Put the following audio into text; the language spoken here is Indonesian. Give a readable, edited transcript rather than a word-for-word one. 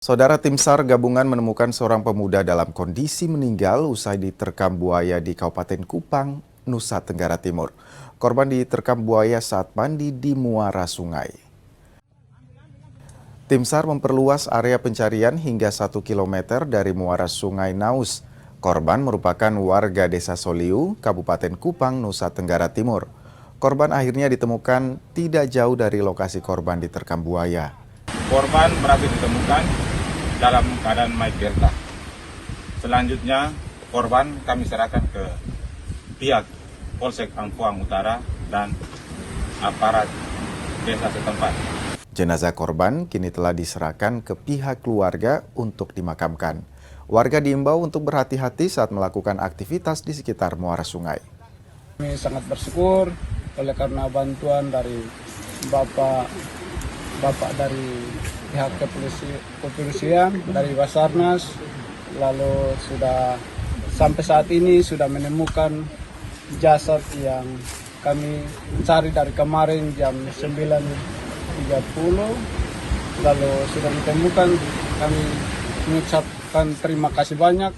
Saudara tim SAR gabungan menemukan seorang pemuda dalam kondisi meninggal usai diterkam buaya di Kabupaten Kupang, Nusa Tenggara Timur. Korban diterkam buaya saat mandi di muara sungai. Tim SAR memperluas area pencarian hingga 1 km dari muara sungai Naus. Korban merupakan warga Desa Soliu, Kabupaten Kupang, Nusa Tenggara Timur. Korban akhirnya ditemukan tidak jauh dari lokasi korban diterkam buaya. Korban berhasil ditemukan dalam keadaan Mike Delta. Selanjutnya, korban kami serahkan ke pihak Polsek Ampuang Utara dan aparat desa setempat. Jenazah korban kini telah diserahkan ke pihak keluarga untuk dimakamkan. Warga diimbau untuk berhati-hati saat melakukan aktivitas di sekitar muara sungai. Kami sangat bersyukur oleh karena bantuan dari Bapak dari pihak kepolisian, dari Basarnas, lalu sudah sampai saat ini sudah menemukan jasad yang kami cari dari kemarin jam 9.30, lalu sudah ditemukan. Kami mengucapkan terima kasih banyak